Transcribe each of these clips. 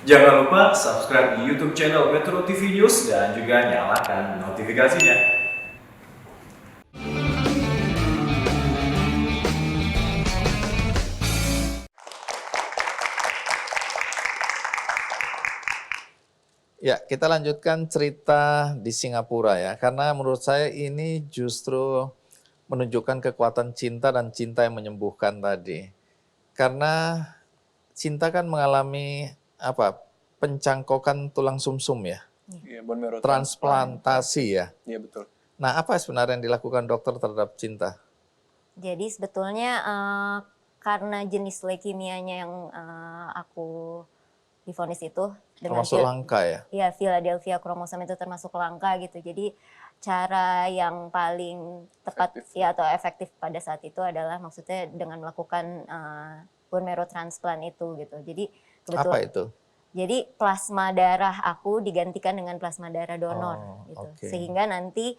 Jangan lupa subscribe di YouTube channel Metro TV News dan juga nyalakan notifikasinya. Ya, kita lanjutkan cerita di Singapura ya, karena menurut saya ini justru menunjukkan kekuatan cinta dan cinta yang menyembuhkan tadi. Karena cinta kan mengalami pencangkokan tulang sumsum ya, Iya, bone marrow transplantasi ya. Iya, betul. Nah, apa sebenarnya yang dilakukan dokter terhadap cinta? Jadi sebetulnya karena jenis leukemianya yang aku divonis itu Termasuk langka ya? Iya, Philadelphia kromosom itu termasuk langka gitu. Jadi cara yang paling tepat ya atau efektif pada saat itu adalah maksudnya dengan melakukan bone marrow transplant itu gitu. Jadi kebetulan Apa itu? Jadi plasma darah aku digantikan dengan plasma darah donor gitu. Okay. Sehingga nanti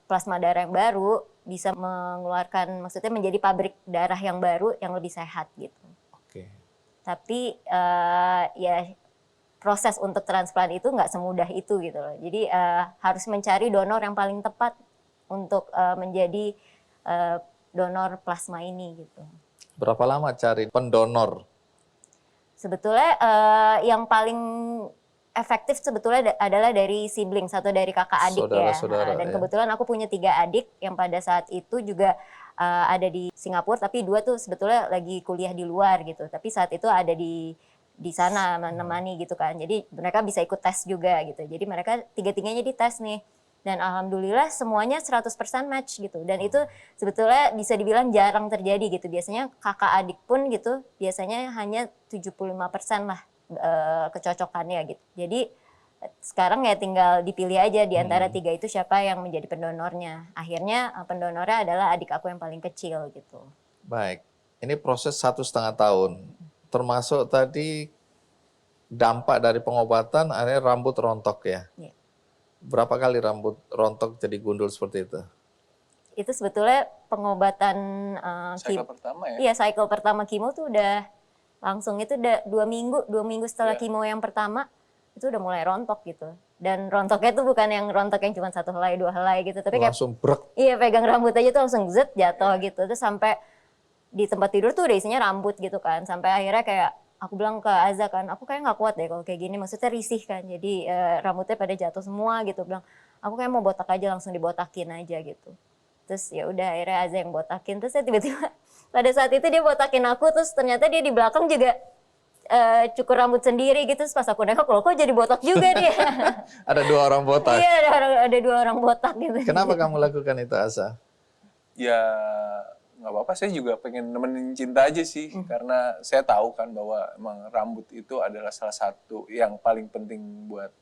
plasma darah yang baru bisa mengeluarkan, maksudnya menjadi pabrik darah yang baru yang lebih sehat gitu. Oke. Tapi ya proses untuk transplant itu nggak semudah itu gitu loh. Jadi harus mencari donor yang paling tepat untuk menjadi donor plasma ini gitu. Berapa lama cari pendonor? Sebetulnya yang paling efektif sebetulnya adalah dari siblings atau dari kakak adik Saudara-saudara, Dan ya. kebetulan aku punya 3 adik yang pada saat itu juga ada di Singapura, tapi 2 tuh sebetulnya lagi kuliah di luar gitu. Tapi saat itu ada di sana menemani gitu kan. Jadi mereka bisa ikut tes juga gitu. Jadi mereka 3-tiganya dites nih. Dan alhamdulillah semuanya 100% match gitu. Dan itu sebetulnya bisa dibilang jarang terjadi gitu. Biasanya kakak adik pun gitu, biasanya hanya 75% lah kecocokannya gitu. Jadi sekarang ya tinggal dipilih aja di antara 3 itu siapa yang menjadi pendonornya. Akhirnya pendonornya adalah adik aku yang paling kecil gitu. Baik, ini proses 1,5 tahun. Termasuk tadi dampak dari pengobatan, akhirnya rambut rontok ya. Iya. Berapa kali rambut rontok jadi gundul seperti itu? Itu sebetulnya pengobatan Cycle pertama ya? Iya, cycle pertama kimo tuh udah langsung itu udah 2 minggu setelah kimo yang pertama itu udah mulai rontok gitu. Dan rontoknya tuh bukan yang rontok yang cuma 1 helai 2 helai gitu, tapi kayak Langsung brek. iya pegang rambut aja tuh langsung zet jatuh gitu. Terus sampai di tempat tidur tuh udah isinya rambut gitu kan. Sampai akhirnya kayak aku bilang ke Aza kan, aku kayak nggak kuat deh kalau kayak gini, maksudnya risih kan. Jadi rambutnya pada jatuh semua gitu. Bilang aku kayak mau botak aja, langsung dibotakin aja gitu. Terus ya udah akhirnya Aza yang botakin. Terus saya tiba-tiba pada saat itu dia botakin aku, terus ternyata dia di belakang juga cukur rambut sendiri gitu. Terus pas aku nengok, loh kok jadi botak juga dia. Ada 2 orang botak. Iya, ada 2 orang botak gitu. Kenapa kamu lakukan itu, Asa? Ya nggak apa-apa, saya juga pengen nemenin cinta aja sih. Karena saya tahu kan bahwa emang rambut itu adalah salah satu yang paling penting buat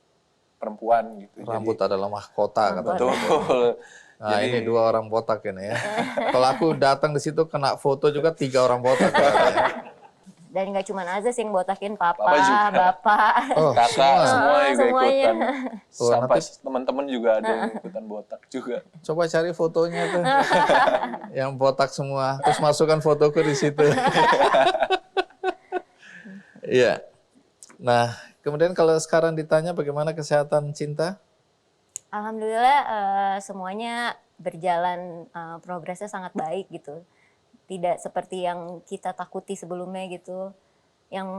perempuan gitu. Rambut adalah mahkota katanya. Betul. Nah, Jadi, ini 2 orang botak ini ya. Kalau aku datang di situ kena foto juga 3 orang botak. Katanya. Dan nggak cuma Aza sih yang botakin, papa Papa juga. bapak. Oh, kakak semua juga semuanya. ikutan. Oh, Sampai nanti- teman-teman juga ada yang ikutan botak juga. Coba cari fotonya tuh. Yang botak semua. Terus masukkan fotoku di situ. Iya. Nah, kemudian kalau sekarang ditanya bagaimana kesehatan cinta? Alhamdulillah semuanya berjalan, progresnya sangat baik gitu. Tidak seperti yang kita takuti sebelumnya gitu. Yang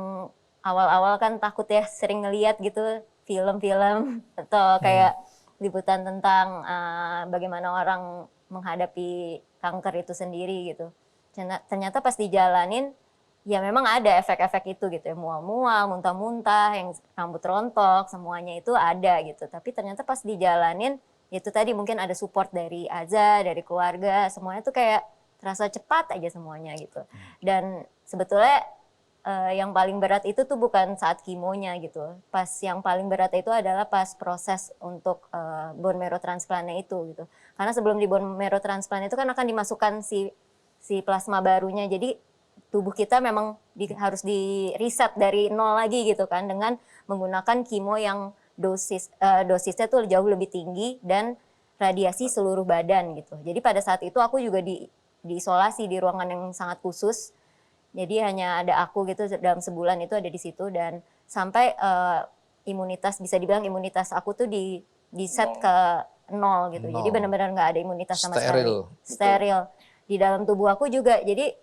awal-awal kan takut ya, sering ngeliat gitu film-film atau kayak liputan tentang bagaimana orang menghadapi kanker itu sendiri gitu. Ternyata pas dijalanin, ya memang ada efek-efek itu gitu ya, mual-mual, muntah-muntah, yang rambut rontok, semuanya itu ada gitu. Tapi ternyata pas dijalanin, itu tadi mungkin ada support dari Aza, dari keluarga, semuanya tuh kayak terasa cepat aja semuanya gitu. Dan sebetulnya yang paling berat itu tuh bukan saat kimonya gitu. Pas yang paling berat itu adalah pas proses untuk bone marrow transplantnya itu gitu. Karena sebelum di bone marrow transplant itu kan akan dimasukkan si plasma barunya. Jadi tubuh kita memang harus di reset dari nol lagi gitu kan, dengan menggunakan kimo yang dosisnya tuh jauh lebih tinggi dan radiasi seluruh badan gitu. Jadi pada saat itu aku juga diisolasi di ruangan yang sangat khusus. Jadi hanya ada aku gitu dalam sebulan itu ada di situ, dan sampai imunitas, bisa dibilang imunitas aku tuh di set ke 0 gitu. Jadi 0. benar-benar nggak ada imunitas sama sekali. Steril. Steril. Di dalam tubuh aku juga. Jadi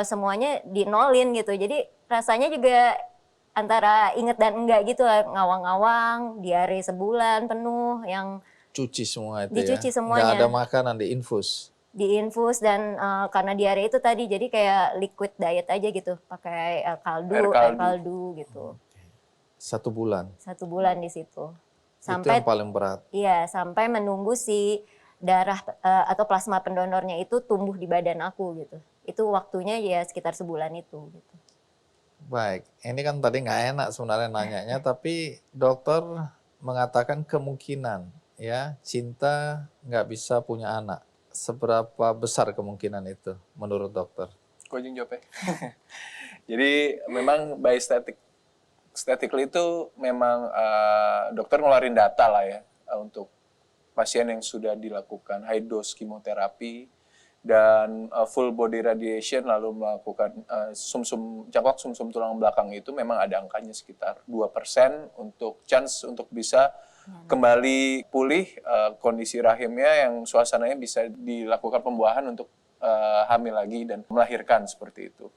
semuanya di nolin gitu. Jadi rasanya juga antara inget dan enggak gitu lah. Ngawang-ngawang, diare sebulan penuh yang Cuci semua itu dicuci ya. semuanya. Nggak ada makanan, diinfus. Diinfus dan karena diare itu tadi jadi kayak liquid diet aja gitu. Pakai Air air kaldu. kaldu gitu. 1 bulan. 1 bulan di situ. Itu yang paling berat. Iya, sampai menunggu si darah atau plasma pendonornya itu tumbuh di badan aku gitu. Itu waktunya ya sekitar sebulan itu gitu. Baik, ini kan tadi nggak enak sebenarnya nanyanya, tapi dokter mengatakan kemungkinan ya cinta nggak bisa punya anak. Seberapa besar kemungkinan itu menurut dokter? Kojing jawab ya. Jadi memang by statistically itu memang dokter ngeluarin data lah ya untuk pasien yang sudah dilakukan high dose kemoterapi dan full body radiation lalu melakukan cangkok sumsum tulang belakang itu memang ada angkanya sekitar 2% untuk chance untuk bisa kembali pulih kondisi rahimnya yang suasananya bisa dilakukan pembuahan untuk hamil lagi dan melahirkan seperti itu.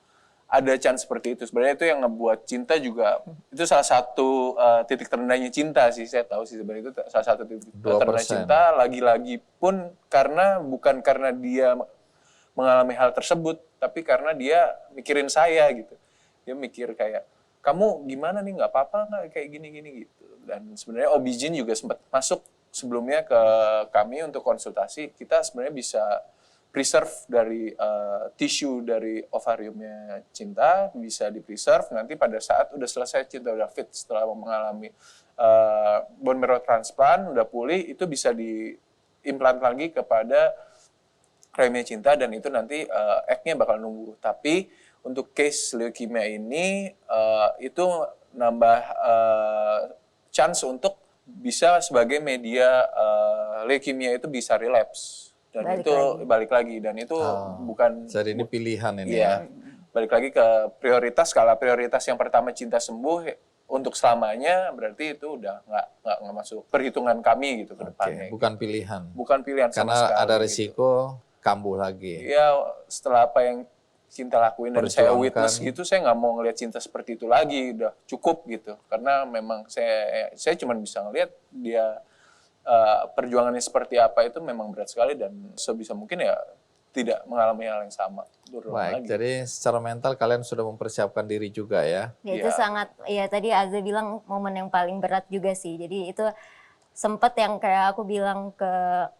Ada chance seperti itu. Sebenarnya itu yang ngebuat cinta juga, itu salah satu titik terendahnya cinta sih, saya tahu sih sebenarnya itu salah satu titik terendah cinta, lagi-lagi pun bukan karena dia mengalami hal tersebut, tapi karena dia mikirin saya gitu. Dia mikir kayak, kamu gimana nih, nggak apa-apa nggak kayak gini-gini gitu. Dan sebenarnya OB/GYN juga sempat masuk sebelumnya ke kami untuk konsultasi, kita sebenarnya bisa preserve dari tisu dari ovariumnya cinta, bisa di-preserve nanti pada saat udah selesai cinta, udah fit setelah mengalami bone marrow transplant, udah pulih, itu bisa diimplant lagi kepada rahimnya cinta dan itu nanti egg-nya bakal nunggu. Tapi untuk case leukemia ini itu nambah chance untuk bisa sebagai media leukemia itu bisa relapse. Dan balik lagi dan itu bukan jadi ini pilihan ini ya. Balik lagi ke prioritas, skala prioritas yang pertama cinta sembuh untuk selamanya, berarti itu udah nggak masuk perhitungan kami gitu ke depannya. Bukan pilihan. Bukan pilihan sama karena sekali. Ada risiko gitu. Kambuh lagi. Ya setelah apa yang cinta lakuin dan saya witness gitu, saya nggak mau ngelihat cinta seperti itu lagi, udah cukup gitu. Karena memang saya cuma bisa ngelihat dia perjuangannya seperti apa itu memang berat sekali dan sebisa mungkin ya tidak mengalami hal yang sama. Baik, jadi secara mental kalian sudah mempersiapkan diri juga ya? Ya itu sangat, ya tadi Azza bilang momen yang paling berat juga sih. Jadi itu sempet yang kayak aku bilang ke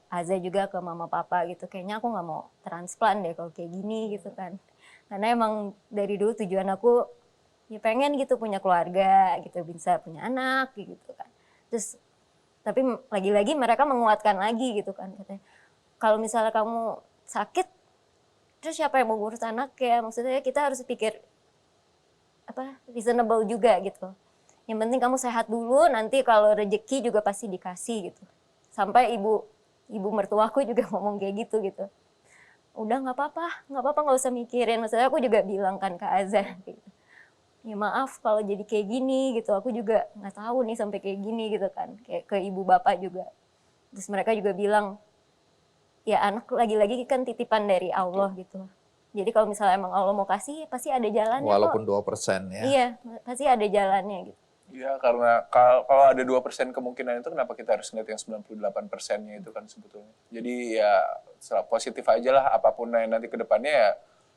Azza juga ke mama papa gitu, kayaknya aku nggak mau transplant deh kalau kayak gini gitu kan. Karena emang dari dulu tujuan aku ya pengen gitu punya keluarga gitu, bisa punya anak gitu kan. Terus tapi lagi-lagi mereka menguatkan lagi gitu kan, katanya kalau misalnya kamu sakit terus siapa yang mau ngurus anak ya, maksudnya kita harus pikir reasonable juga gitu. Yang penting kamu sehat dulu, nanti kalau rezeki juga pasti dikasih gitu. Sampai ibu mertuaku juga ngomong kayak gitu. Udah nggak apa-apa nggak usah mikirin. Maksudnya aku juga bilang kan ke Azza gitu. Ya maaf kalau jadi kayak gini gitu, aku juga nggak tahu nih sampai kayak gini gitu kan, kayak ke ibu bapak juga. Terus mereka juga bilang, ya anak lagi-lagi kan titipan dari Allah gitu. Jadi kalau misalnya emang Allah mau kasih, pasti ada jalannya. Walaupun kok. 2% ya. Iya, pasti ada jalannya gitu. Iya, karena kalau ada 2% kemungkinan itu, kenapa kita harus ngeliat yang 98%-nya itu kan sebetulnya. Jadi ya positif aja lah, apapun yang nanti ke depannya ya,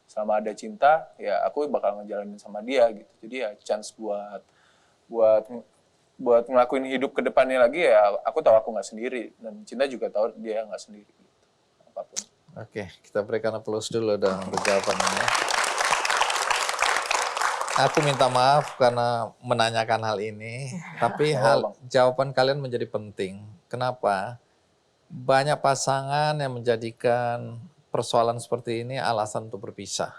selama ada cinta, ya aku bakal ngejalanin sama dia gitu. Jadi ya chance buat ngelakuin hidup ke depannya lagi ya, aku tahu aku nggak sendiri dan cinta juga tahu dia nggak sendiri gitu. Apapun. Oke, kita berikan aplaus dulu dong untuk jawabannya. Aku minta maaf karena menanyakan hal ini, tapi jawaban kalian menjadi penting. Kenapa? Banyak pasangan yang menjadikan persoalan seperti ini alasan untuk berpisah.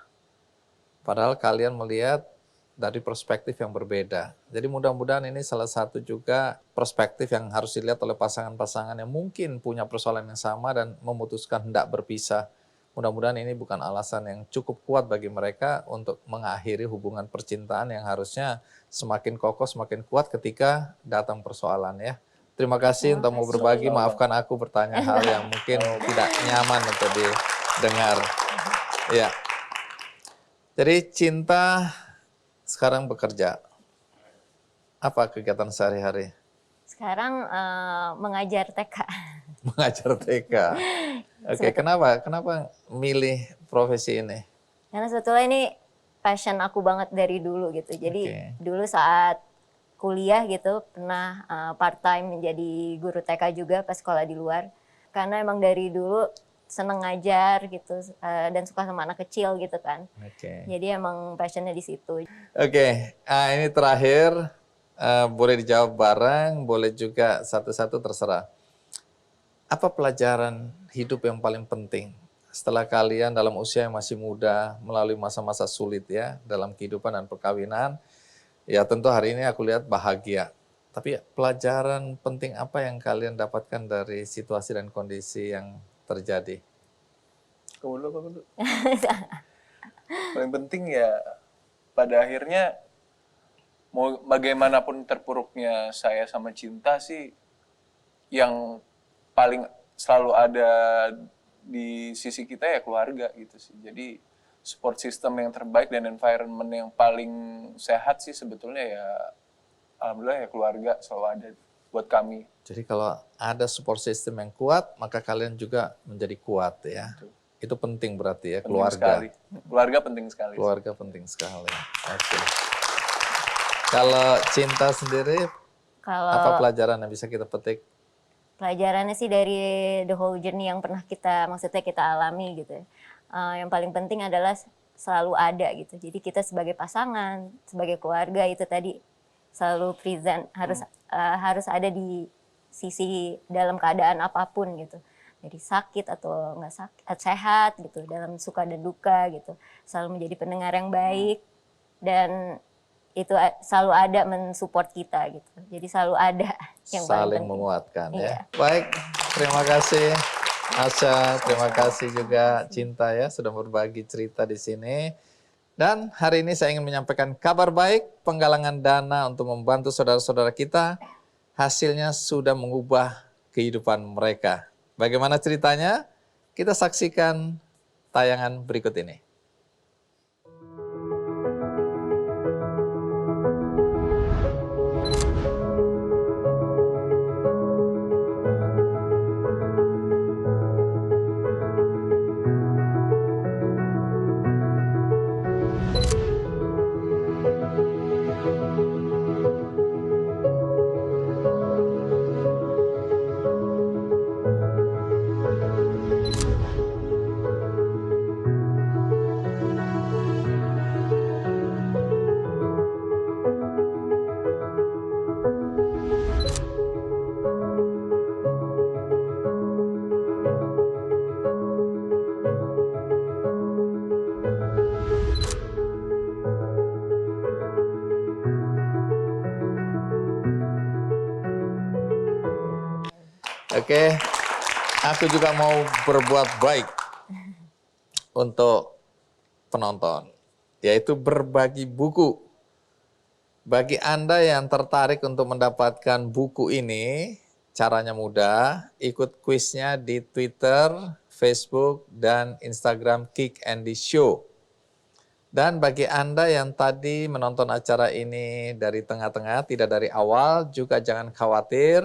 Padahal kalian melihat dari perspektif yang berbeda. Jadi mudah-mudahan ini salah satu juga perspektif yang harus dilihat oleh pasangan-pasangan yang mungkin punya persoalan yang sama dan memutuskan hendak berpisah. mudah-mudahan ini bukan alasan yang cukup kuat bagi mereka untuk mengakhiri hubungan percintaan yang harusnya semakin kokoh, semakin kuat ketika datang persoalan ya. Terima kasih untuk mau berbagi, maafkan aku bertanya hal yang mungkin tidak nyaman untuk didengar. Ya. Jadi Cinta sekarang bekerja. Apa kegiatan sehari-hari? Sekarang mengajar TK. Mengajar TK. Oke, kenapa milih profesi ini? Karena sebetulnya ini passion aku banget dari dulu gitu. Jadi dulu saat kuliah gitu pernah part time menjadi guru TK juga pas sekolah di luar. Karena emang dari dulu seneng ngajar gitu dan suka sama anak kecil gitu kan. Jadi emang passionnya di situ. Ini terakhir boleh dijawab bareng, boleh juga satu-satu terserah. Apa pelajaran hidup yang paling penting setelah kalian dalam usia yang masih muda melalui masa-masa sulit ya dalam kehidupan dan perkawinan? Ya tentu hari ini aku lihat bahagia. Tapi pelajaran penting apa yang kalian dapatkan dari situasi dan kondisi yang terjadi? Kamu dulu. Paling penting ya pada akhirnya mau bagaimanapun terpuruknya saya sama Cinta sih, yang paling selalu ada di sisi kita ya keluarga gitu sih. Jadi support system yang terbaik dan environment yang paling sehat sih sebetulnya ya alhamdulillah ya keluarga selalu ada buat kami. Jadi kalau ada support system yang kuat, maka kalian juga menjadi kuat ya. Betul. Itu penting berarti ya, penting keluarga. Sekali. Keluarga penting sekali. Keluarga penting sekali. Oke. Kalau Cinta sendiri, apa pelajaran yang bisa kita petik? Pelajarannya sih dari the whole journey yang pernah kita alami gitu ya. Yang paling penting adalah selalu ada gitu. Jadi kita sebagai pasangan, sebagai keluarga itu tadi selalu present, harus ada di sisi dalam keadaan apapun gitu. Jadi sakit atau nggak sakit, sehat gitu, dalam suka dan duka gitu. Selalu menjadi pendengar yang baik dan itu selalu ada mensupport kita gitu. Jadi selalu ada yang saling menguatkan ya. Baik, terima kasih Asha, terima kasih juga Cinta ya sudah berbagi cerita di sini. Dan hari ini saya ingin menyampaikan kabar baik, penggalangan dana untuk membantu saudara-saudara kita, hasilnya sudah mengubah kehidupan mereka. Bagaimana ceritanya? Kita saksikan tayangan berikut ini. Oke, aku juga mau berbuat baik untuk penonton, yaitu berbagi buku. Bagi Anda yang tertarik untuk mendapatkan buku ini, caranya mudah, ikut kuisnya di Twitter, Facebook, dan Instagram Kick Andy Show. Dan bagi Anda yang tadi menonton acara ini dari tengah-tengah, tidak dari awal, juga jangan khawatir,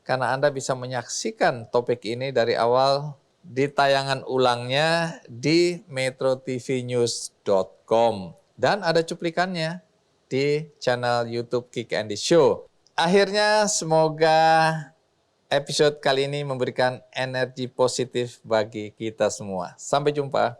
karena Anda bisa menyaksikan topik ini dari awal di tayangan ulangnya di metrotvnews.com. Dan ada cuplikannya di channel YouTube Kick Andy Show. Akhirnya semoga episode kali ini memberikan energi positif bagi kita semua. Sampai jumpa.